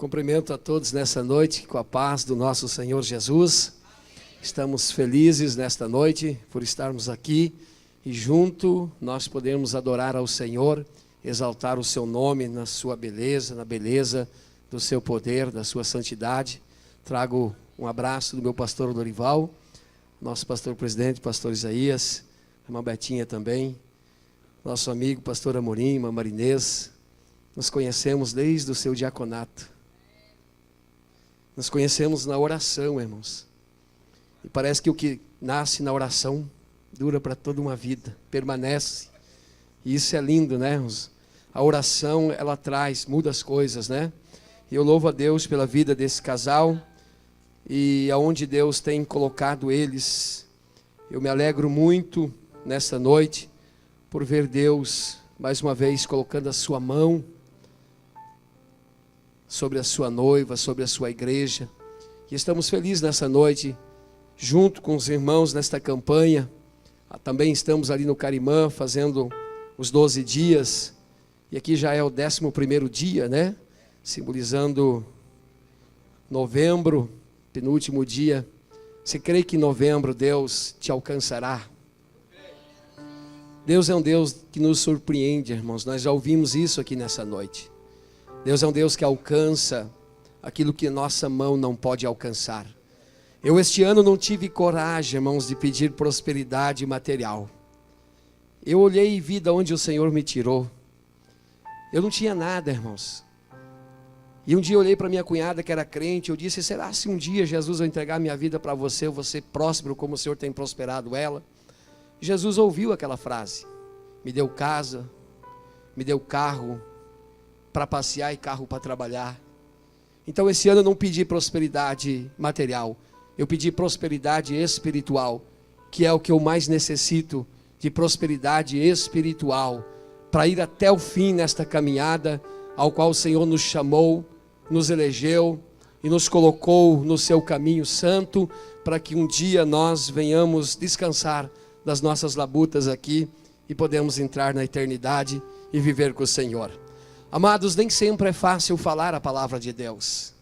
Cumprimento a todos nessa noite com a paz do nosso Senhor Jesus. Estamos felizes nesta noite por estarmos aqui e junto nós podemos adorar ao Senhor, exaltar o seu nome na sua beleza, na beleza do seu poder, da sua santidade. Trago um abraço do meu pastor Dorival, nosso pastor presidente, pastor Isaías, irmã Betinha também, nosso amigo pastor Amorim, irmã Marinês. Nos conhecemos desde o seu diaconato. Nos conhecemos na oração, irmãos. E parece que o que nasce na oração dura para toda uma vida, permanece. E isso é lindo, né, irmãos? A oração, ela traz, muda as coisas, né? E eu louvo a Deus pela vida desse casal e aonde Deus tem colocado eles. Eu me alegro muito nessa noite por ver Deus, mais uma vez, colocando a sua mão sobre a sua noiva, sobre a sua igreja. E estamos felizes nessa noite, junto com os irmãos nesta campanha. Também estamos ali no Carimã, fazendo os 12 dias. E aqui já é o 11º dia, né? Simbolizando novembro, penúltimo dia. Você crê que em novembro Deus te alcançará? Deus é um Deus que nos surpreende, irmãos. Nós já ouvimos isso aqui nessa noite. Deus é um Deus que alcança aquilo que nossa mão não pode alcançar. Eu este ano não tive coragem, irmãos, de pedir prosperidade material. Eu olhei e vi de onde o Senhor me tirou. Eu não tinha nada, irmãos. E um dia eu olhei para minha cunhada que era crente, eu disse: será se um dia Jesus vai entregar minha vida para você, eu vou ser próspero como o Senhor tem prosperado ela? Jesus ouviu aquela frase, me deu casa, me deu carro para passear e carro para trabalhar. Então esse ano eu não pedi prosperidade material, eu pedi prosperidade espiritual, que é o que eu mais necessito, de prosperidade espiritual, para ir até o fim nesta caminhada, ao qual o Senhor nos chamou, nos elegeu e nos colocou no seu caminho santo, para que um dia nós venhamos descansar das nossas labutas aqui e podemos entrar na eternidade e viver com o Senhor. Amados, nem sempre é fácil falar a palavra de Deus.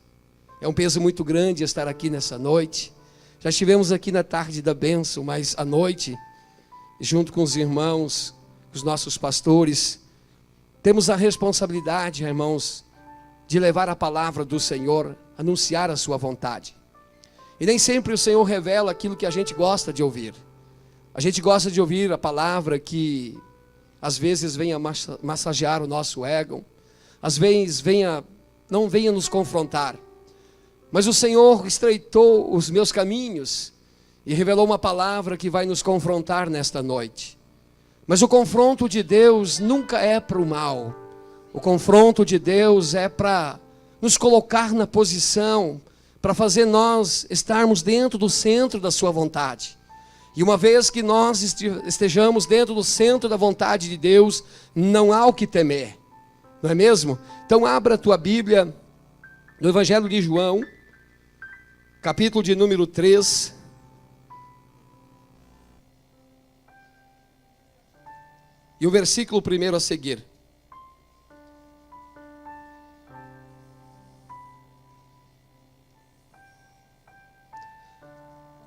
É um peso muito grande estar aqui nessa noite. Já estivemos aqui na tarde da bênção, mas à noite, junto com os irmãos, os nossos pastores, temos a responsabilidade, irmãos, de levar a palavra do Senhor, anunciar a sua vontade. E nem sempre o Senhor revela aquilo que a gente gosta de ouvir. A gente gosta de ouvir a palavra que às vezes venha massagear o nosso ego, às vezes não venha nos confrontar. Mas o Senhor estreitou os meus caminhos e revelou uma palavra que vai nos confrontar nesta noite. Mas o confronto de Deus nunca é para o mal. O confronto de Deus é para nos colocar na posição, para fazer nós estarmos dentro do centro da sua vontade. E uma vez que nós estejamos dentro do centro da vontade de Deus, não há o que temer. Não é mesmo? Então abra a tua Bíblia no Evangelho de João, capítulo de número 3. E o versículo 1 a seguir.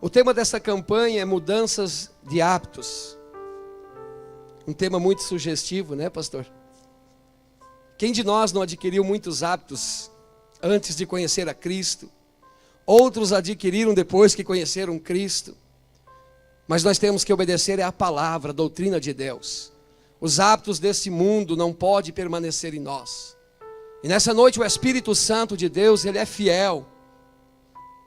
O tema dessa campanha é mudanças de hábitos. Um tema muito sugestivo, né, pastor? Quem de nós não adquiriu muitos hábitos antes de conhecer a Cristo? Outros adquiriram depois que conheceram Cristo. Mas nós temos que obedecer à palavra, a doutrina de Deus. Os hábitos desse mundo não podem permanecer em nós. E nessa noite o Espírito Santo de Deus, Ele é fiel.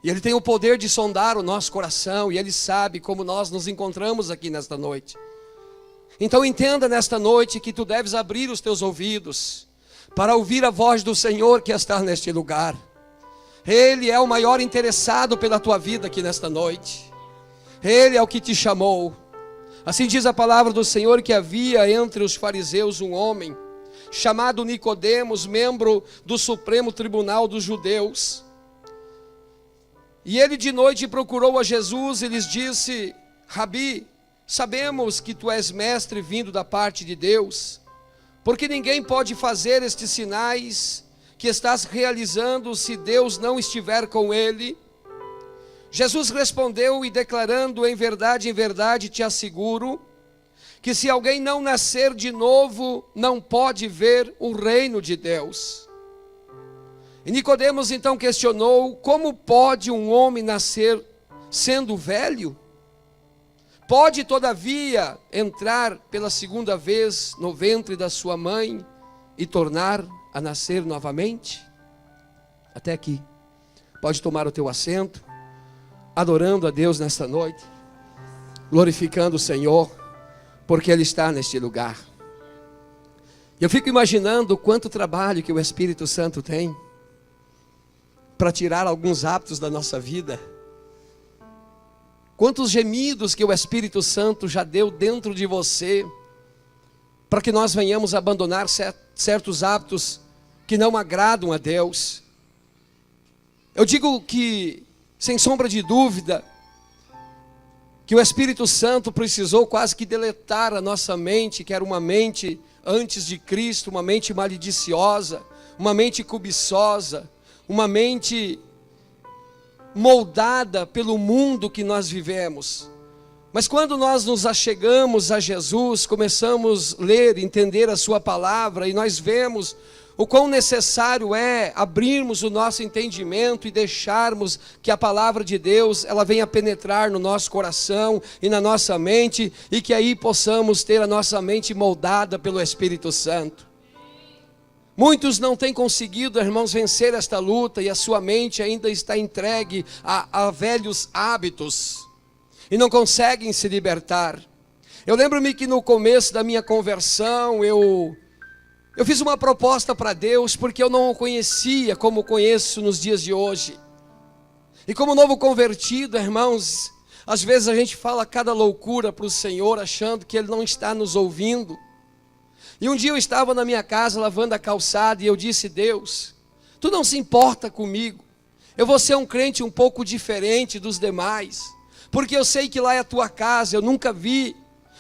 E Ele tem o poder de sondar o nosso coração. E Ele sabe como nós nos encontramos aqui nesta noite. Então entenda nesta noite que tu deves abrir os teus ouvidos para ouvir a voz do Senhor que está neste lugar. Ele é o maior interessado pela tua vida aqui nesta noite. Ele é o que te chamou. Assim diz a palavra do Senhor que havia entre os fariseus um homem chamado Nicodemos, membro do Supremo Tribunal dos Judeus. E ele de noite procurou a Jesus e lhes disse: Rabi, sabemos que tu és mestre vindo da parte de Deus, porque ninguém pode fazer estes sinais que estás realizando se Deus não estiver com ele? Jesus respondeu e declarando: em verdade te asseguro, que se alguém não nascer de novo, não pode ver o reino de Deus. E Nicodemos então questionou: como pode um homem nascer sendo velho? Pode todavia entrar pela segunda vez no ventre da sua mãe e tornar a nascer novamente? Até aqui. Pode tomar o teu assento, adorando a Deus nesta noite, glorificando o Senhor, porque Ele está neste lugar. Eu fico imaginando quanto trabalho que o Espírito Santo tem para tirar alguns hábitos da nossa vida. Quantos gemidos que o Espírito Santo já deu dentro de você, para que nós venhamos abandonar certos hábitos que não agradam a Deus. Eu digo que, sem sombra de dúvida, que o Espírito Santo precisou quase que deletar a nossa mente, que era uma mente antes de Cristo, uma mente maliciosa, uma mente cobiçosa, uma mente moldada pelo mundo que nós vivemos. Mas quando nós nos achegamos a Jesus, começamos a ler, entender a sua palavra, e nós vemos o quão necessário é abrirmos o nosso entendimento e deixarmos que a palavra de Deus, ela venha penetrar no nosso coração e na nossa mente, e que aí possamos ter a nossa mente moldada pelo Espírito Santo. Muitos não têm conseguido, irmãos, vencer esta luta, e a sua mente ainda está entregue a velhos hábitos, e não conseguem se libertar. Eu lembro-me que no começo da minha conversão, eu fiz uma proposta para Deus, porque eu não o conhecia como conheço nos dias de hoje. E como novo convertido, irmãos, às vezes a gente fala cada loucura para o Senhor, achando que Ele não está nos ouvindo. E um dia eu estava na minha casa lavando a calçada, e eu disse: Deus, Tu não se importa comigo, eu vou ser um crente um pouco diferente dos demais, porque eu sei que lá é a Tua casa. Eu nunca vi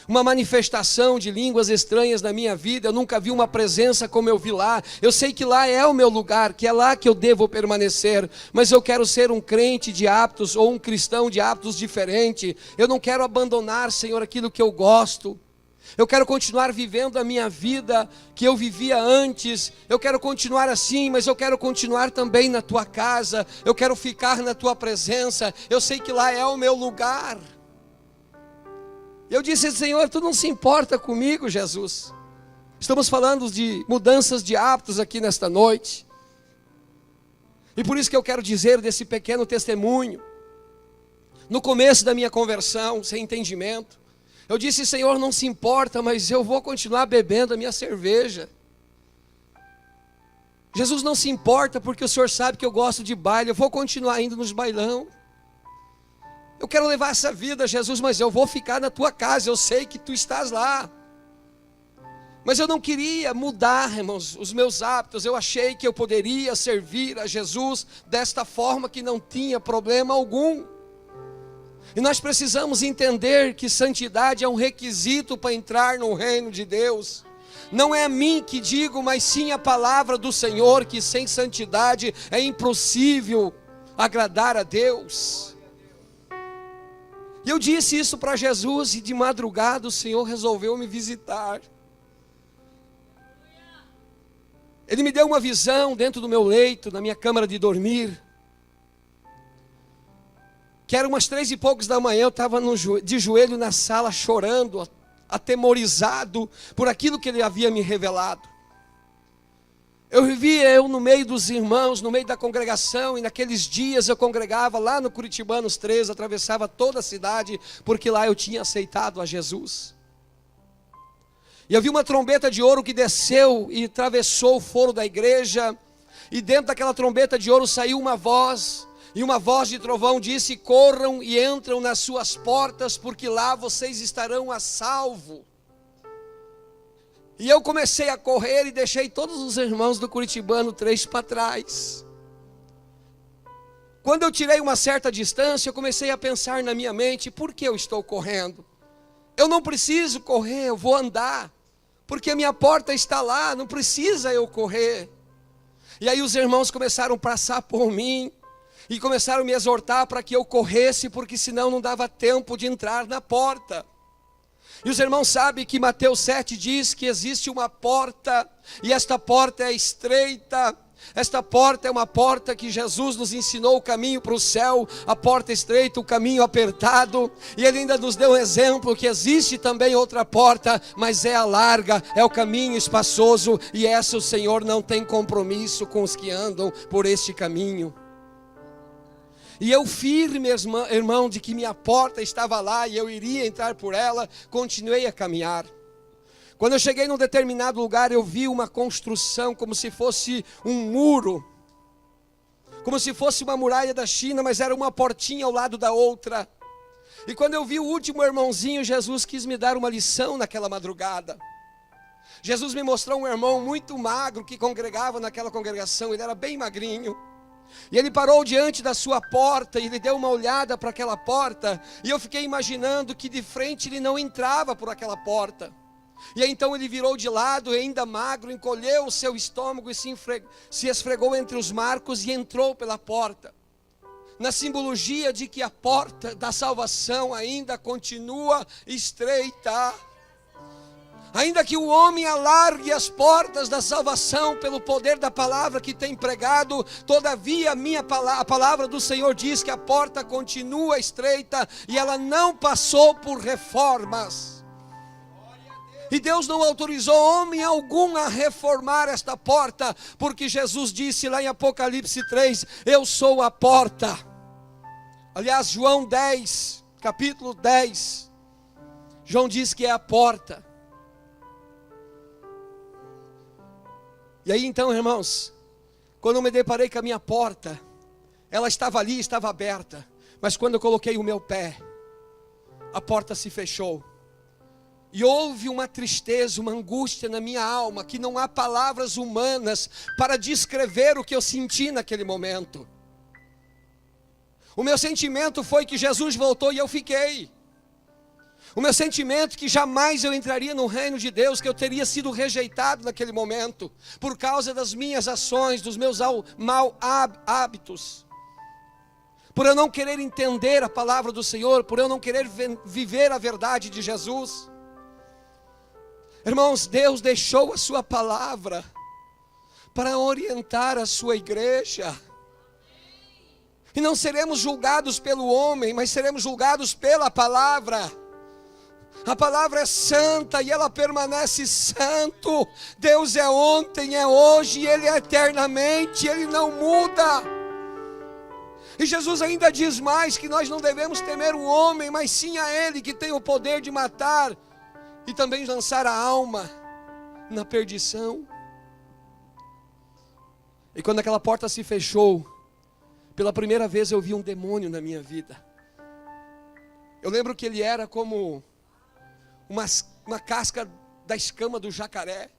uma manifestação de línguas estranhas na minha vida, eu nunca vi uma presença como eu vi lá. Eu sei que lá é o meu lugar, que é lá que eu devo permanecer, mas eu quero ser um crente de hábitos, ou um cristão de hábitos diferente. Eu não quero abandonar, Senhor, aquilo que eu gosto. Eu quero continuar vivendo a minha vida que eu vivia antes. Eu quero continuar assim, mas eu quero continuar também na Tua casa. Eu quero ficar na Tua presença. Eu sei que lá é o meu lugar. Eu disse: Senhor, Tu não se importa comigo, Jesus. Estamos falando de mudanças de hábitos aqui nesta noite. E por isso que eu quero dizer desse pequeno testemunho. No começo da minha conversão, sem entendimento, eu disse: Senhor, não se importa, mas eu vou continuar bebendo a minha cerveja. Jesus, não se importa, porque o Senhor sabe que eu gosto de baile, eu vou continuar indo nos bailão. Eu quero levar essa vida, Jesus, mas eu vou ficar na Tua casa, eu sei que Tu estás lá. Mas eu não queria mudar, irmãos, os meus hábitos. Eu achei que eu poderia servir a Jesus desta forma, que não tinha problema algum. E nós precisamos entender que santidade é um requisito para entrar no reino de Deus. Não é a mim que digo, mas sim a palavra do Senhor, que sem santidade é impossível agradar a Deus. E eu disse isso para Jesus, e de madrugada o Senhor resolveu me visitar. Ele me deu uma visão dentro do meu leito, na minha câmara de dormir, que era umas 3 e poucos da manhã. Eu estava de joelho na sala, chorando, atemorizado por aquilo que Ele havia me revelado. Eu vivia no meio dos irmãos, no meio da congregação, e naqueles dias eu congregava lá no Curitibanos 13, atravessava toda a cidade, porque lá eu tinha aceitado a Jesus. E eu vi uma trombeta de ouro que desceu e atravessou o foro da igreja, e dentro daquela trombeta de ouro saiu uma voz, e uma voz de trovão disse: corram e entram nas suas portas, porque lá vocês estarão a salvo. E eu comecei a correr e deixei todos os irmãos do Curitibano 3 para trás. Quando eu tirei uma certa distância, eu comecei a pensar na minha mente: por que eu estou correndo? Eu não preciso correr, eu vou andar, porque a minha porta está lá, não precisa eu correr. E aí os irmãos começaram a passar por mim e começaram a me exortar para que eu corresse, porque senão não dava tempo de entrar na porta. E os irmãos sabem que Mateus 7 diz que existe uma porta, e esta porta é estreita. Esta porta é uma porta que Jesus nos ensinou o caminho para o céu, a porta estreita, o caminho apertado, e Ele ainda nos deu um exemplo que existe também outra porta, mas é a larga, é o caminho espaçoso, e essa o Senhor não tem compromisso com os que andam por este caminho. E eu firme, irmão, de que minha porta estava lá e eu iria entrar por ela, continuei a caminhar. Quando eu cheguei num determinado lugar, eu vi uma construção como se fosse um muro, como se fosse uma muralha da China, mas era uma portinha ao lado da outra. E quando eu vi o último irmãozinho, Jesus quis me dar uma lição naquela madrugada. Jesus me mostrou um irmão muito magro que congregava naquela congregação, ele era bem magrinho. E ele parou diante da sua porta e ele deu uma olhada para aquela porta, e eu fiquei imaginando que de frente ele não entrava por aquela porta. E aí então ele virou de lado, ainda magro, encolheu o seu estômago e se esfregou entre os marcos e entrou pela porta. Na simbologia de que a porta da salvação ainda continua estreita. Ainda que o homem alargue as portas da salvação pelo poder da palavra que tem pregado, todavia a palavra do Senhor diz que a porta continua estreita e ela não passou por reformas. E Deus não autorizou homem algum a reformar esta porta, porque Jesus disse lá em Apocalipse 3, eu sou a porta. Aliás, João 10, capítulo 10, João diz que é a porta. E aí então, irmãos, quando eu me deparei com a minha porta, ela estava ali, estava aberta, mas quando eu coloquei o meu pé, a porta se fechou. E houve uma tristeza, uma angústia na minha alma, que não há palavras humanas para descrever o que eu senti naquele momento. O meu sentimento foi que Jesus voltou e eu fiquei. O meu sentimento que jamais eu entraria no reino de Deus, que eu teria sido rejeitado naquele momento, por causa das minhas ações, dos meus maus hábitos. Por eu não querer entender a palavra do Senhor, por eu não querer viver a verdade de Jesus. Irmãos, Deus deixou a sua palavra para orientar a sua igreja. E não seremos julgados pelo homem, mas seremos julgados pela palavra. A palavra é santa e ela permanece santo. Deus é ontem, é hoje e Ele é eternamente, Ele não muda. E Jesus ainda diz mais, que nós não devemos temer o homem, mas sim a Ele que tem o poder de matar e também lançar a alma na perdição. E quando aquela porta se fechou, pela primeira vez eu vi um demônio na minha vida. Eu lembro que ele era como uma casca da escama do jacaré.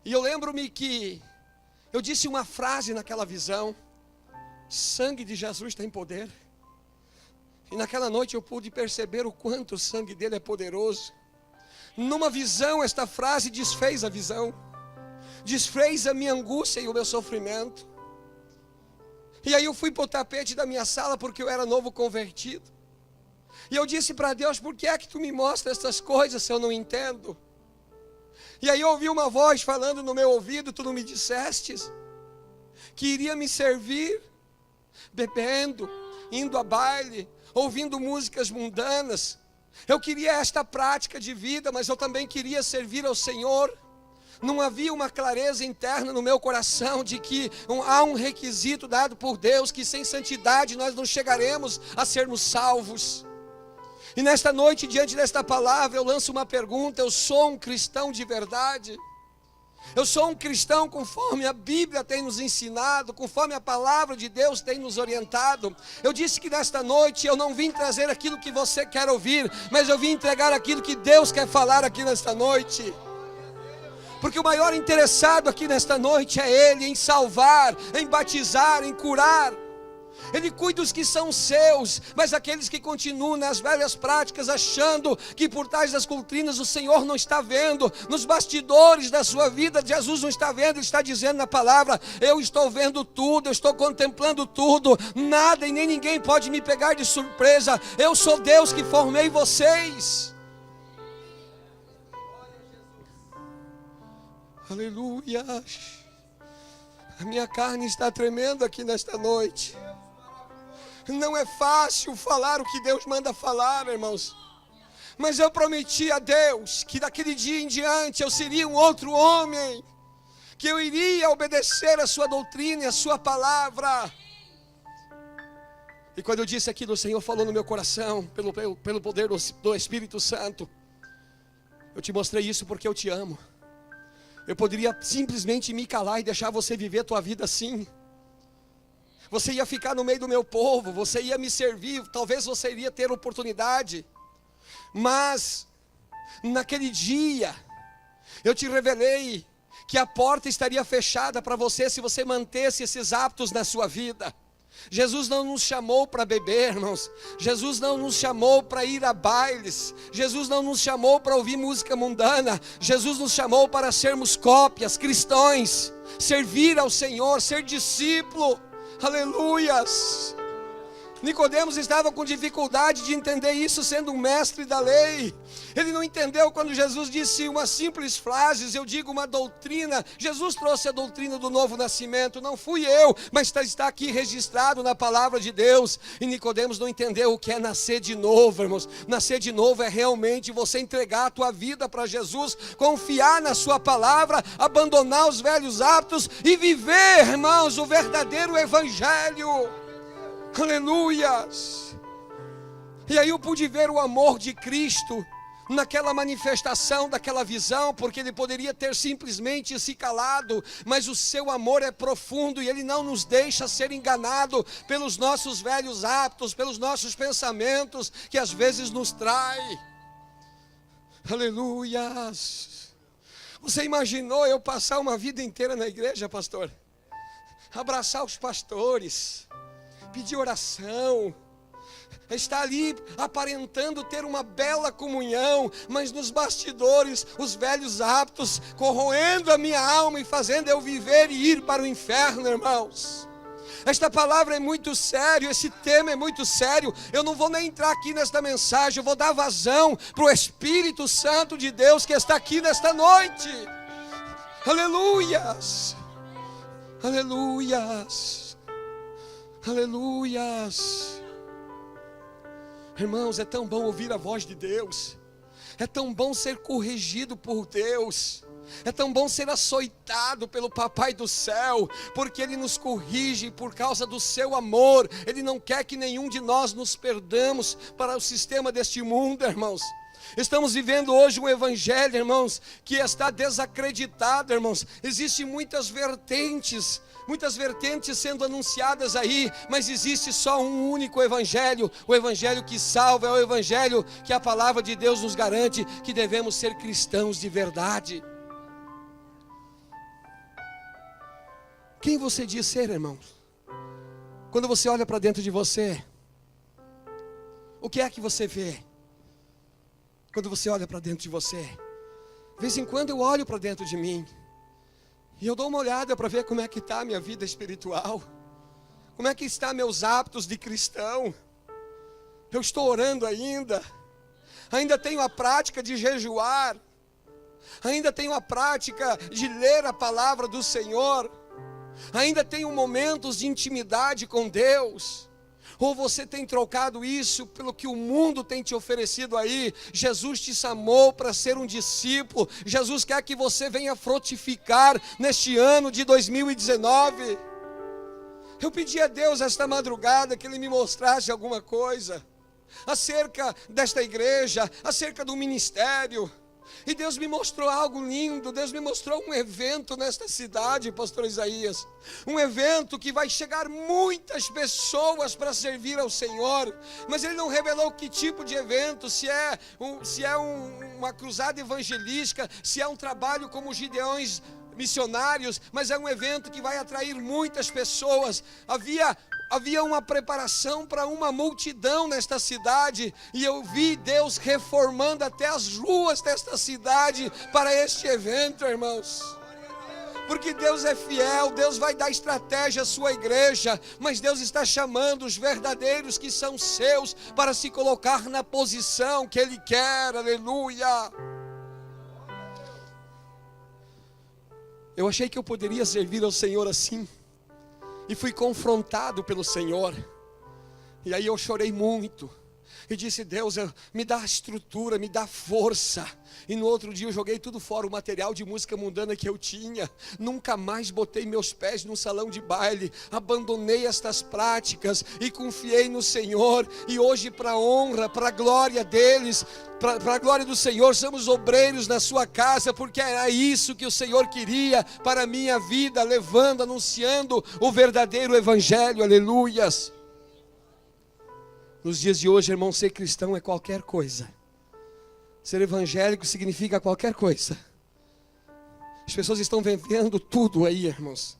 E eu lembro-me que eu disse uma frase naquela visão: sangue de Jesus tem poder. E naquela noite eu pude perceber o quanto o sangue dele é poderoso. Numa visão, esta frase desfez a visão, desfez a minha angústia e o meu sofrimento. E aí eu fui para o tapete da minha sala, porque eu era novo convertido. E eu disse para Deus: por que é que tu me mostra essas coisas se eu não entendo? E aí eu ouvi uma voz falando no meu ouvido: tu não me dissestes que iria me servir bebendo, indo a baile, ouvindo músicas mundanas? Eu queria esta prática de vida, mas eu também queria servir ao Senhor. Não havia uma clareza interna no meu coração de que há um requisito dado por Deus, que sem santidade nós não chegaremos a sermos salvos. E nesta noite, diante desta palavra, eu lanço uma pergunta: eu sou um cristão de verdade? Eu sou um cristão conforme a Bíblia tem nos ensinado, conforme a palavra de Deus tem nos orientado? Eu disse que nesta noite eu não vim trazer aquilo que você quer ouvir, mas eu vim entregar aquilo que Deus quer falar aqui nesta noite. Porque o maior interessado aqui nesta noite é Ele, em salvar, em batizar, em curar. Ele cuida dos que são seus, mas aqueles que continuam nas velhas práticas, achando que por trás das cortinas o Senhor não está vendo, nos bastidores da sua vida, Jesus não está vendo. Ele está dizendo na palavra: eu estou vendo tudo, eu estou contemplando tudo, nada e nem ninguém pode me pegar de surpresa. Eu sou Deus que formei vocês. Aleluia. A minha carne está tremendo aqui nesta noite. Não é fácil falar o que Deus manda falar, irmãos. Mas eu prometi a Deus que daquele dia em diante eu seria um outro homem, que eu iria obedecer a sua doutrina e a sua palavra. E quando eu disse aquilo, o Senhor falou no meu coração, pelo poder do Espírito Santo: eu te mostrei isso porque eu te amo. Eu poderia simplesmente me calar e deixar você viver a tua vida assim. Você ia ficar no meio do meu povo, você ia me servir, talvez você iria ter oportunidade. Mas, naquele dia, eu te revelei que a porta estaria fechada para você se você mantesse esses hábitos na sua vida. Jesus não nos chamou para beber, irmãos. Jesus não nos chamou para ir a bailes. Jesus não nos chamou para ouvir música mundana. Jesus nos chamou para sermos cópias, cristãos, servir ao Senhor, ser discípulo. Aleluias. Nicodemos estava com dificuldade de entender isso, sendo um mestre da lei. Ele não entendeu quando Jesus disse uma simples frase: eu digo uma doutrina. Jesus trouxe a doutrina do novo nascimento, não fui eu, mas está aqui registrado na palavra de Deus. E Nicodemos não entendeu o que é nascer de novo, irmãos. Nascer de novo é realmente você entregar a tua vida para Jesus, confiar na sua palavra, abandonar os velhos hábitos e viver, irmãos, o verdadeiro evangelho. Aleluias. E aí eu pude ver o amor de Cristo naquela manifestação daquela visão, porque ele poderia ter simplesmente se calado, mas o seu amor é profundo e ele não nos deixa ser enganado pelos nossos velhos hábitos, pelos nossos pensamentos que às vezes nos trai. Aleluias. Você imaginou eu passar uma vida inteira na igreja, pastor? Abraçar os pastores, pedir oração, está ali aparentando ter uma bela comunhão, mas nos bastidores os velhos hábitos corroendo a minha alma e fazendo eu viver e ir para o inferno, irmãos. Esta palavra é muito sério, esse tema é muito sério. Eu não vou nem entrar aqui nesta mensagem, eu vou dar vazão para o Espírito Santo de Deus que está aqui nesta noite. Aleluias, aleluias, aleluias. Irmãos, é tão bom ouvir a voz de Deus, é tão bom ser corrigido por Deus, é tão bom ser açoitado pelo Papai do céu, porque Ele nos corrige por causa do seu amor. Ele não quer que nenhum de nós nos perdamos para o sistema deste mundo, irmãos. Estamos vivendo hoje um evangelho, irmãos, que está desacreditado, irmãos. Existem muitas vertentes sendo anunciadas aí, mas existe só um único evangelho, o evangelho que salva, é o evangelho que a palavra de Deus nos garante, que devemos ser cristãos de verdade. Quem você diz ser, irmãos? Quando você olha para dentro de você, o que é que você vê? Quando você olha para dentro de você, de vez em quando eu olho para dentro de mim, e eu dou uma olhada para ver como é que está a minha vida espiritual, como é que estão meus hábitos de cristão. Eu estou orando ainda tenho a prática de jejuar, ainda tenho a prática de ler a palavra do Senhor, ainda tenho momentos de intimidade com Deus. Ou você tem trocado isso pelo que o mundo tem te oferecido aí? Jesus te chamou para ser um discípulo. Jesus quer que você venha frutificar neste ano de 2019. Eu pedi a Deus esta madrugada que Ele me mostrasse alguma coisa acerca desta igreja, acerca do ministério. E Deus me mostrou algo lindo. Deus me mostrou um evento nesta cidade, pastor Isaías. Um evento que vai chegar muitas pessoas para servir ao Senhor. Mas Ele não revelou que tipo de evento. Se é uma cruzada evangelística, se é um trabalho como os Gideões missionários. Mas é um evento que vai atrair muitas pessoas. Havia havia uma preparação para uma multidão nesta cidade, e eu vi Deus reformando até as ruas desta cidade para este evento, irmãos. Porque Deus é fiel, Deus vai dar estratégia à sua igreja, mas Deus está chamando os verdadeiros que são seus para se colocar na posição que Ele quer, aleluia. Eu achei que eu poderia servir ao Senhor assim, e fui confrontado pelo Senhor, e aí eu chorei muito, e disse: Deus, me dá estrutura, me dá força. E no outro dia eu joguei tudo fora, o material de música mundana que eu tinha. Nunca mais botei meus pés num salão de baile. Abandonei estas práticas e confiei no Senhor. E hoje, para a honra, para a glória deles, para a glória do Senhor, somos obreiros na sua casa, porque era isso que o Senhor queria para a minha vida, levando, anunciando o verdadeiro evangelho, aleluias. Nos dias de hoje, irmão, ser cristão é qualquer coisa. Ser evangélico significa qualquer coisa. As pessoas estão vendendo tudo aí, irmãos.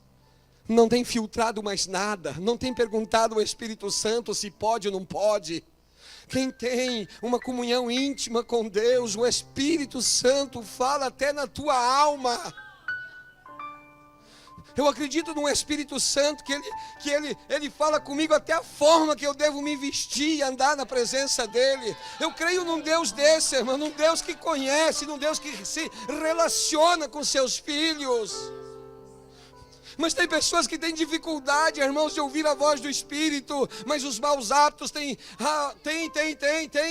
Não tem filtrado mais nada. Não tem perguntado ao Espírito Santo se pode ou não pode. Quem tem uma comunhão íntima com Deus, o Espírito Santo fala até na tua alma. Eu acredito num Espírito Santo que ele fala comigo até a forma que eu devo me vestir e andar na presença dEle. Eu creio num Deus desse, irmão, num Deus que conhece, num Deus que se relaciona com seus filhos. Mas tem pessoas que têm dificuldade, irmãos, de ouvir a voz do Espírito, mas os maus hábitos têm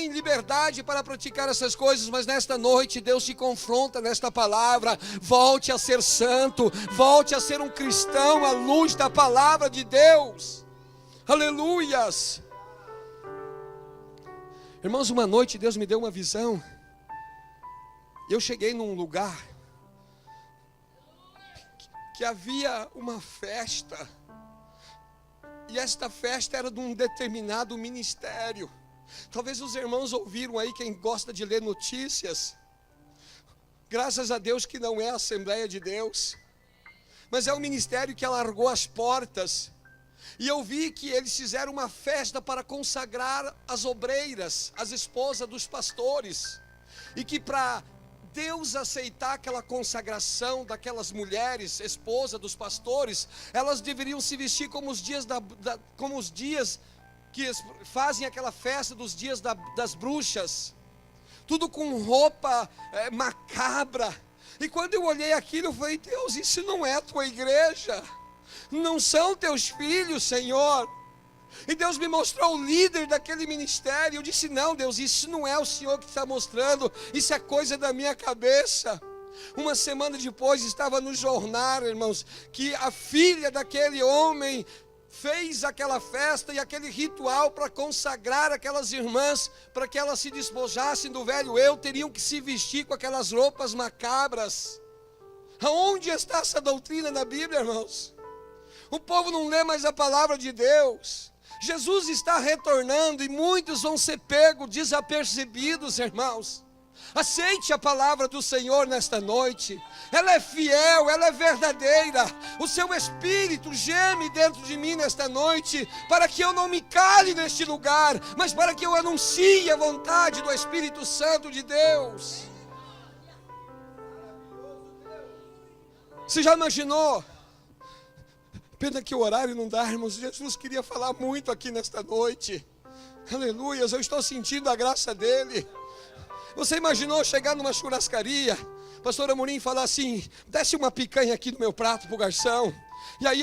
liberdade para praticar essas coisas. Mas nesta noite Deus te confronta nesta palavra: volte a ser santo, volte a ser um cristão à luz da palavra de Deus, aleluias. Irmãos, uma noite Deus me deu uma visão. Eu cheguei num lugar que havia uma festa, e esta festa era de um determinado ministério. Talvez os irmãos ouviram aí, quem gosta de ler notícias. Graças a Deus que não é a Assembleia de Deus, mas é um ministério que alargou as portas. E eu vi que eles fizeram uma festa para consagrar as obreiras, as esposas dos pastores, e que para Deus aceitar aquela consagração daquelas mulheres, esposa dos pastores, elas deveriam se vestir como os dias, como os dias que fazem aquela festa dos dias das bruxas, tudo com roupa macabra. E quando eu olhei aquilo, eu falei: Deus, isso não é a tua igreja, não são teus filhos, Senhor. E Deus me mostrou o líder daquele ministério. Eu disse: não, Deus, isso não é o Senhor que está mostrando, isso é coisa da minha cabeça. Uma semana depois estava no jornal, irmãos, que a filha daquele homem fez aquela festa e aquele ritual para consagrar aquelas irmãs, para que elas se despojassem do velho eu, teriam que se vestir com aquelas roupas macabras. Aonde está essa doutrina na Bíblia, irmãos? O povo não lê mais a palavra de Deus. Jesus está retornando e muitos vão ser pegos desapercebidos, irmãos. Aceite a palavra do Senhor nesta noite. Ela é fiel, ela é verdadeira. O seu Espírito geme dentro de mim nesta noite, para que eu não me cale neste lugar, mas para que eu anuncie a vontade do Espírito Santo de Deus. Você já imaginou? Pena que o horário não dá, irmãos. Jesus queria falar muito aqui nesta noite. Aleluias, eu estou sentindo a graça dele. Você imaginou chegar numa churrascaria, pastor Amorim falar assim: desce uma picanha aqui no meu prato para o garçom. E aí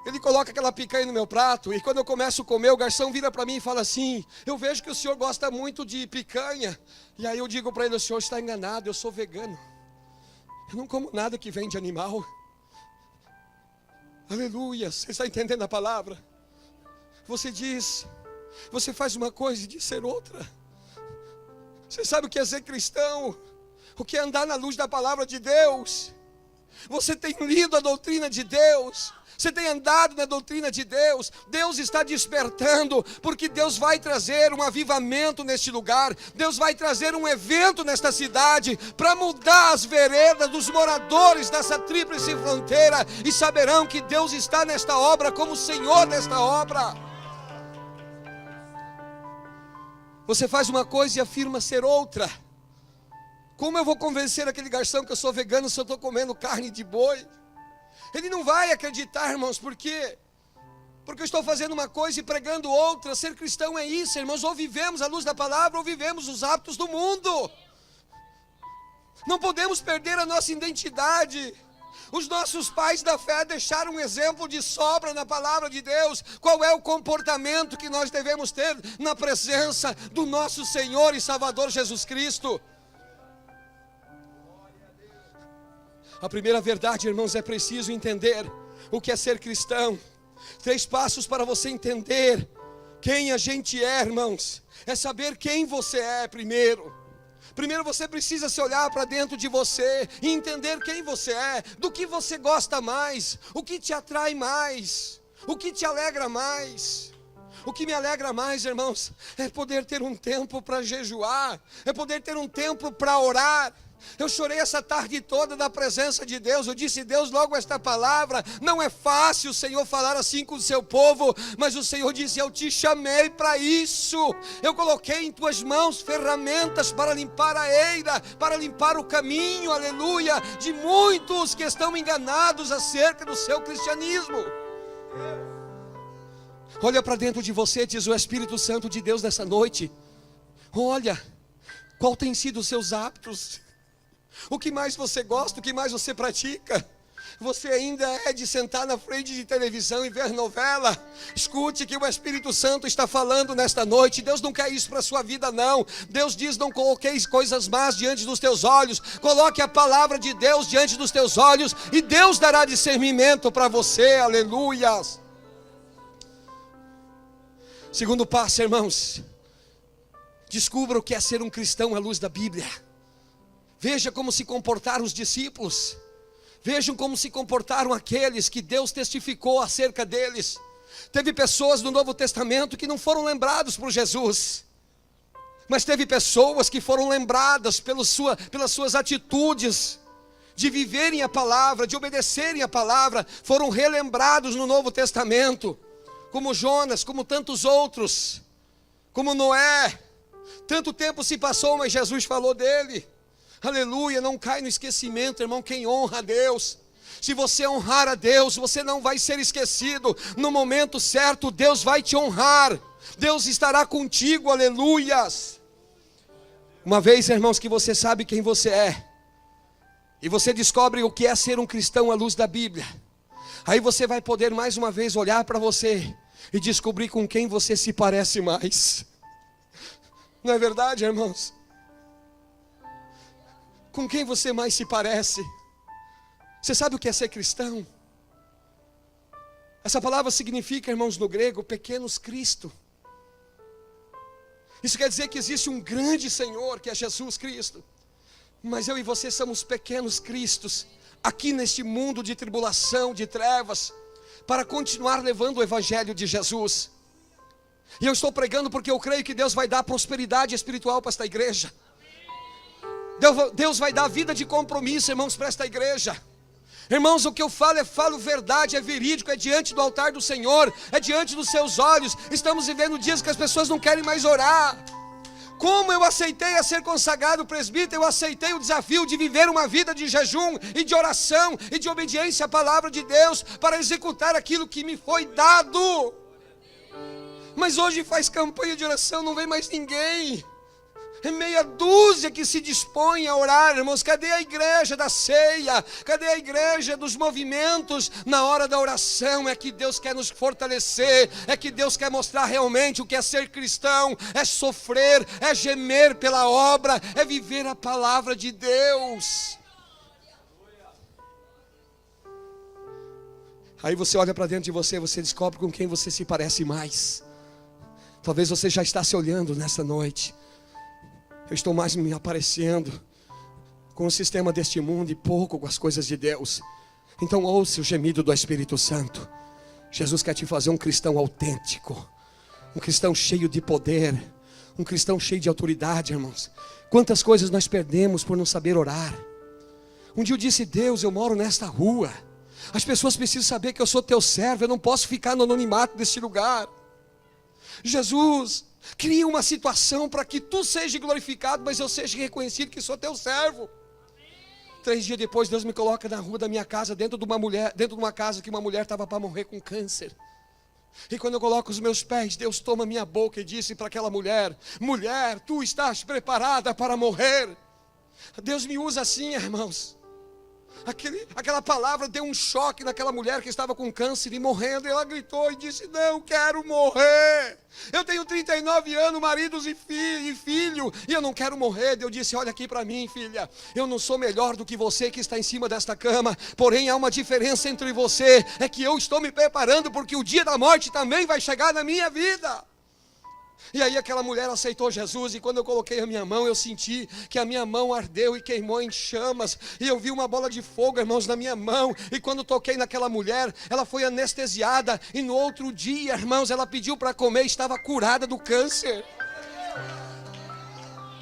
ele coloca aquela picanha no meu prato, e quando eu começo a comer, o garçom vira para mim e fala assim: eu vejo que o senhor gosta muito de picanha. E aí eu digo para ele: o senhor está enganado, eu sou vegano. Eu não como nada que vem de animal. Aleluia, você está entendendo a palavra? Você faz uma coisa e diz ser outra. Você sabe o que é ser cristão? O que é andar na luz da palavra de Deus? Você tem lido a doutrina de Deus? Você tem andado na doutrina de Deus? Deus está despertando, porque Deus vai trazer um avivamento neste lugar. Deus vai trazer um evento nesta cidade, para mudar as veredas dos moradores dessa tríplice fronteira, e saberão que Deus está nesta obra como o Senhor desta obra. Você faz uma coisa e afirma ser outra. Como eu vou convencer aquele garçom que eu sou vegano se eu estou comendo carne de boi? Ele não vai acreditar, irmãos, por quê? Porque eu estou fazendo uma coisa e pregando outra. Ser cristão é isso, irmãos. Ou vivemos a luz da palavra, ou vivemos os hábitos do mundo. Não podemos perder a nossa identidade. Os nossos pais da fé deixaram um exemplo de sobra na palavra de Deus. Qual é o comportamento que nós devemos ter na presença do nosso Senhor e Salvador Jesus Cristo? A primeira verdade, irmãos, é preciso entender o que é ser cristão. 3 passos para você entender quem a gente é, irmãos. É saber quem você é primeiro. Primeiro você precisa se olhar para dentro de você e entender quem você é, do que você gosta mais, o que te atrai mais, o que te alegra mais. O que me alegra mais, irmãos, é poder ter um tempo para jejuar, é poder ter um tempo para orar. Eu chorei essa tarde toda na presença de Deus. Eu disse: Deus, logo esta palavra, não é fácil o Senhor falar assim com o seu povo, mas o Senhor disse: eu te chamei para isso. Eu coloquei em tuas mãos ferramentas para limpar a eira, para limpar o caminho, aleluia, de muitos que estão enganados acerca do seu cristianismo. Olha para dentro de você, diz o Espírito Santo de Deus nessa noite. Olha, qual tem sido os seus hábitos? O que mais você gosta, o que mais você pratica? Você ainda é de sentar na frente de televisão e ver novela? Escute que o Espírito Santo está falando nesta noite. Deus não quer isso para a sua vida, não. Deus diz: não coloqueis coisas más diante dos teus olhos. Coloque a palavra de Deus diante dos teus olhos, e Deus dará discernimento para você, aleluias. Segundo passo, irmãos, descubra o que é ser um cristão à luz da Bíblia. Veja como se comportaram os discípulos. Vejam como se comportaram aqueles que Deus testificou acerca deles. Teve pessoas no Novo Testamento que não foram lembrados por Jesus, mas teve pessoas que foram lembradas pelas suas atitudes de viverem a palavra, de obedecerem a palavra. Foram relembrados no Novo Testamento, como Jonas, como tantos outros, como Noé. Tanto tempo se passou, mas Jesus falou dele. Aleluia, não cai no esquecimento, irmão, quem honra a Deus. Se você honrar a Deus, você não vai ser esquecido. No momento certo, Deus vai te honrar. Deus estará contigo, aleluias. Uma vez, irmãos, que você sabe quem você é, e você descobre o que é ser um cristão à luz da Bíblia, aí você vai poder mais uma vez olhar para você e descobrir com quem você se parece mais. Não é verdade, irmãos? Com quem você mais se parece? Você sabe o que é ser cristão? Essa palavra significa, irmãos, no grego, pequenos Cristo. Isso quer dizer que existe um grande Senhor, que é Jesus Cristo, mas eu e você somos pequenos Cristos, aqui neste mundo de tribulação, de trevas, para continuar levando o Evangelho de Jesus. E eu estou pregando porque eu creio que Deus vai dar prosperidade espiritual para esta igreja. Deus vai dar vida de compromisso, irmãos, para esta igreja. Irmãos, o que eu falo verdade, é verídico, é diante do altar do Senhor, é diante dos seus olhos. Estamos vivendo dias que as pessoas não querem mais orar. Como eu aceitei a ser consagrado presbítero, eu aceitei o desafio de viver uma vida de jejum e de oração e de obediência à palavra de Deus, para executar aquilo que me foi dado. Mas hoje faz campanha de oração, não vem mais ninguém. É meia dúzia que se dispõe a orar, irmãos. Cadê a igreja da ceia? Cadê a igreja dos movimentos? Na hora da oração é que Deus quer nos fortalecer, é que Deus quer mostrar realmente o que é ser cristão, é sofrer, é gemer pela obra, é viver a palavra de Deus. Aí você olha para dentro de você, você descobre com quem você se parece mais. Talvez você já está se olhando nessa noite. Eu estou mais me aparecendo com o sistema deste mundo e pouco com as coisas de Deus. Então ouça o gemido do Espírito Santo. Jesus quer te fazer um cristão autêntico, um cristão cheio de poder, um cristão cheio de autoridade, irmãos. Quantas coisas nós perdemos por não saber orar. Um dia eu disse: Deus, eu moro nesta rua, as pessoas precisam saber que eu sou teu servo, eu não posso ficar no anonimato deste lugar. Jesus, cria uma situação para que tu seja glorificado, mas eu seja reconhecido que sou teu servo. 3 dias depois, Deus me coloca na rua da minha casa, dentro de uma casa que uma mulher estava para morrer com câncer. E quando eu coloco os meus pés, Deus toma minha boca e disse para aquela mulher: mulher, tu estás preparada para morrer. Deus me usa assim, irmãos. Aquela palavra deu um choque naquela mulher que estava com câncer e morrendo. Ela gritou e disse: não quero morrer. Eu tenho 39 anos, maridos e filho, e eu não quero morrer. Eu disse: olha aqui para mim, filha, eu não sou melhor do que você que está em cima desta cama, porém há uma diferença entre você, é que eu estou me preparando porque o dia da morte também vai chegar na minha vida. E aí aquela mulher aceitou Jesus, e quando eu coloquei a minha mão, eu senti que a minha mão ardeu e queimou em chamas, e eu vi uma bola de fogo, irmãos, na minha mão. E quando toquei naquela mulher, ela foi anestesiada, e no outro dia, irmãos, ela pediu para comer, estava curada do câncer.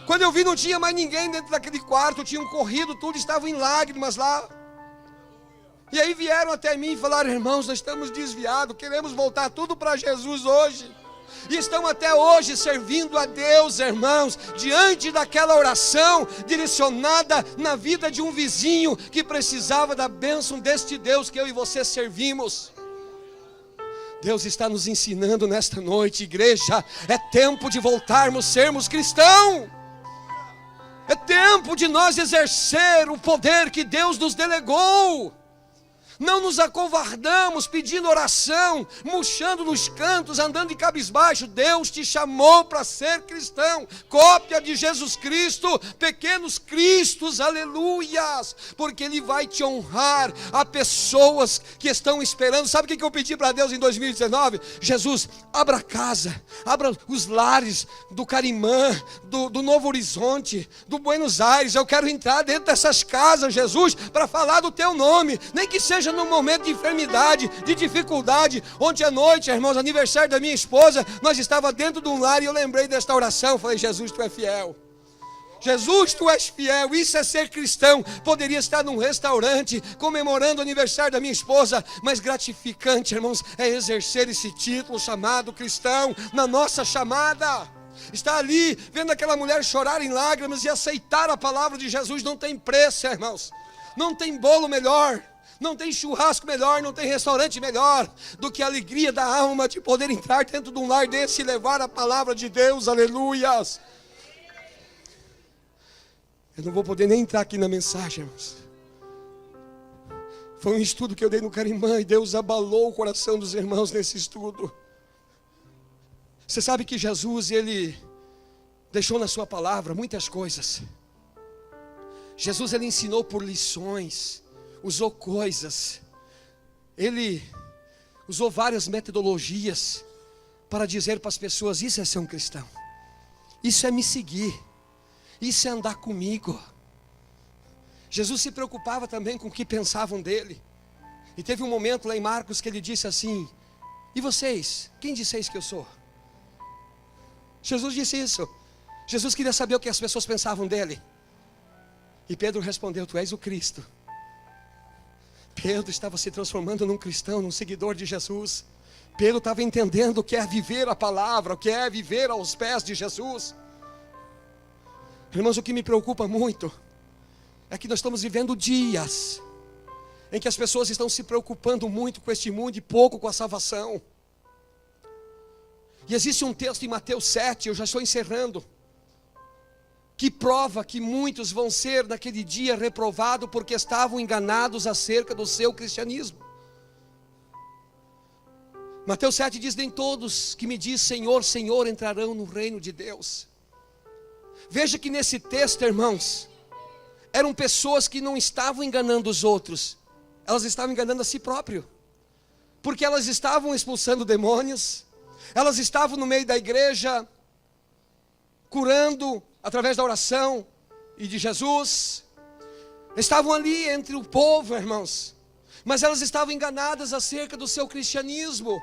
Quando eu vi, não tinha mais ninguém dentro daquele quarto, tinham corrido tudo, estavam em lágrimas lá. E aí vieram até mim e falaram: irmãos, nós estamos desviados, queremos voltar tudo para Jesus hoje. E estão até hoje servindo a Deus, irmãos, diante daquela oração direcionada na vida de um vizinho que precisava da bênção deste Deus que eu e você servimos. Deus está nos ensinando nesta noite, igreja, é tempo de voltarmos, sermos cristãos. É tempo de nós exercer o poder que Deus nos delegou. Não nos acovardamos pedindo oração, murchando nos cantos, andando de cabisbaixo. Deus te chamou para ser cristão, cópia de Jesus Cristo, pequenos cristos, aleluias, porque Ele vai te honrar a pessoas que estão esperando. Sabe o que eu pedi para Deus em 2019? Jesus, abra a casa, abra os lares do Carimã, do Novo Horizonte, do Buenos Aires. Eu quero entrar dentro dessas casas, Jesus, para falar do teu nome, nem que seja num momento de enfermidade, de dificuldade. Ontem à noite, irmãos, aniversário da minha esposa, nós estávamos dentro de um lar e eu lembrei desta oração. Falei: Jesus, tu é fiel. Jesus, tu és fiel. Isso é ser cristão. Poderia estar num restaurante comemorando o aniversário da minha esposa, mas gratificante, irmãos, é exercer esse título chamado cristão na nossa chamada. Está ali vendo aquela mulher chorar em lágrimas e aceitar a palavra de Jesus. Não tem preço, irmãos. Não tem bolo melhor, não tem churrasco melhor, não tem restaurante melhor do que a alegria da alma de poder entrar dentro de um lar desse e levar a palavra de Deus, aleluias. Eu não vou poder nem entrar aqui na mensagem, irmãos. Foi um estudo que eu dei no Carimã e Deus abalou o coração dos irmãos nesse estudo. Você sabe que Jesus, Ele deixou na sua palavra muitas coisas. Jesus, Ele ensinou por lições, usou coisas, Ele usou várias metodologias para dizer para as pessoas: isso é ser um cristão, isso é me seguir, isso é andar comigo. Jesus se preocupava também com o que pensavam dele. E teve um momento lá em Marcos que ele disse assim: e vocês, quem disseis que eu sou? Jesus disse isso. Jesus queria saber o que as pessoas pensavam dele. E Pedro respondeu: tu és o Cristo. Pedro estava se transformando num cristão, num seguidor de Jesus. Pedro estava entendendo o que é viver a palavra, o que é viver aos pés de Jesus. Irmãos, o que me preocupa muito é que nós estamos vivendo dias em que as pessoas estão se preocupando muito com este mundo e pouco com a salvação. E existe um texto em Mateus 7, eu já estou encerrando, que prova que muitos vão ser naquele dia reprovados porque estavam enganados acerca do seu cristianismo. Mateus 7 diz: nem todos que me diz Senhor, Senhor entrarão no reino de Deus. Veja que nesse texto, irmãos, eram pessoas que não estavam enganando os outros, elas estavam enganando a si próprio, porque elas estavam expulsando demônios, elas estavam no meio da igreja, curando através da oração e de Jesus, estavam ali entre o povo, irmãos, mas elas estavam enganadas acerca do seu cristianismo.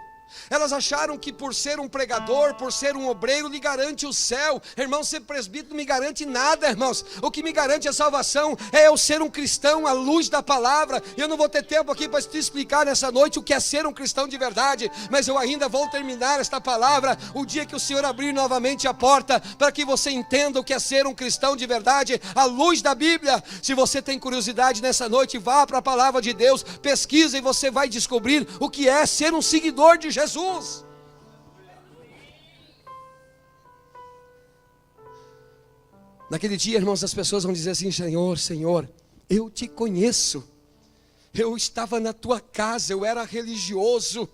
Elas acharam que por ser um pregador, por ser um obreiro, lhe garante o céu. Irmão, ser presbítero não me garante nada, irmãos. O que me garante a salvação é eu ser um cristão à luz da palavra. Eu não vou ter tempo aqui para te explicar nessa noite o que é ser um cristão de verdade, mas eu ainda vou terminar esta palavra o dia que o Senhor abrir novamente a porta, para que você entenda o que é ser um cristão de verdade à luz da Bíblia. Se você tem curiosidade nessa noite, vá para a palavra de Deus, pesquisa, e você vai descobrir o que é ser um seguidor de Jesus. Naquele dia, irmãos, as pessoas vão dizer assim: Senhor, Senhor, eu te conheço, eu estava na tua casa, eu era religioso,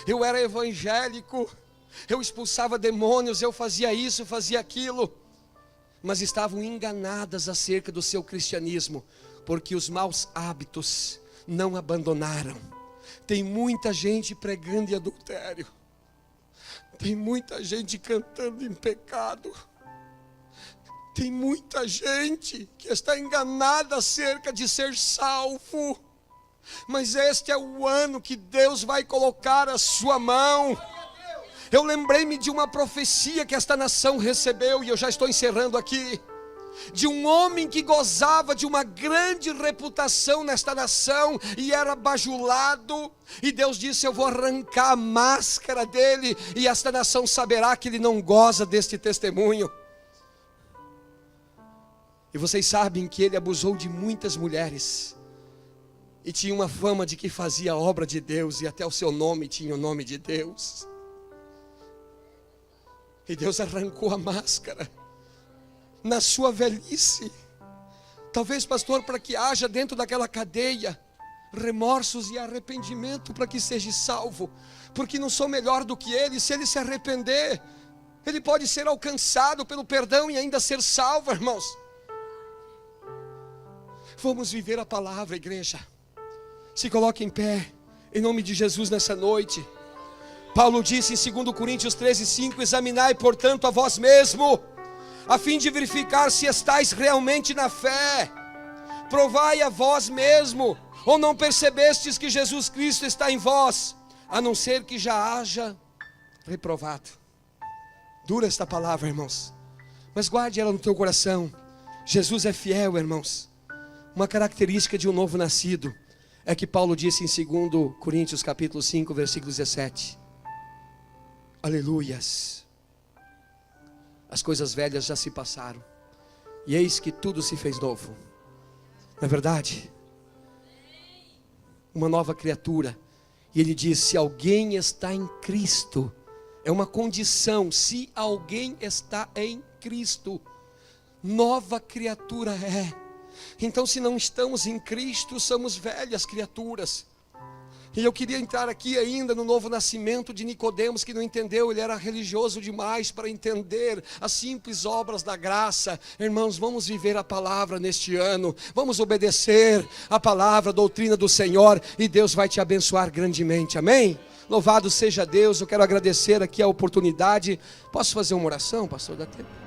eu era evangélico, eu expulsava demônios, eu fazia isso, fazia aquilo. Mas estavam enganadas acerca do seu cristianismo, porque os maus hábitos não abandonaram. Tem muita gente pregando em adultério, tem muita gente cantando em pecado, tem muita gente que está enganada acerca de ser salvo. Mas este é o ano que Deus vai colocar a sua mão. Eu lembrei-me de uma profecia que esta nação recebeu, e eu já estou encerrando aqui, de um homem que gozava de uma grande reputação nesta nação, e era bajulado, e Deus disse: eu vou arrancar a máscara dele, e esta nação saberá que ele não goza deste testemunho. E vocês sabem que ele abusou de muitas mulheres, e tinha uma fama de que fazia a obra de Deus, e até o seu nome tinha o nome de Deus. E Deus arrancou a máscara na sua velhice. Talvez, pastor, para que haja dentro daquela cadeia remorsos e arrependimento, para que seja salvo, porque não sou melhor do que ele. Se ele se arrepender, ele pode ser alcançado pelo perdão e ainda ser salvo, irmãos. Vamos viver a palavra, igreja. Se coloque em pé, em nome de Jesus, nessa noite. Paulo disse em 2 Coríntios 13:5: examinai, portanto, a vós mesmo, a fim de verificar se estáis realmente na fé. Provai a vós mesmo, ou não percebestes que Jesus Cristo está em vós, a não ser que já haja reprovado. Dura esta palavra, irmãos, mas guarde ela no teu coração. Jesus é fiel, irmãos. Uma característica de um novo nascido é que Paulo disse em 2 Coríntios capítulo 5, versículo 17: aleluias, as coisas velhas já se passaram, e eis que tudo se fez novo. Não é verdade? Uma nova criatura. E ele diz: se alguém está em Cristo, é uma condição, se alguém está em Cristo, nova criatura é. Então, se não estamos em Cristo, somos velhas criaturas. E eu queria entrar aqui ainda no novo nascimento de Nicodemos, que não entendeu, ele era religioso demais para entender as simples obras da graça. Irmãos, vamos viver a palavra neste ano, vamos obedecer a palavra, a doutrina do Senhor, e Deus vai te abençoar grandemente, amém? Louvado seja Deus. Eu quero agradecer aqui a oportunidade. Posso fazer uma oração, pastor? Dá tempo?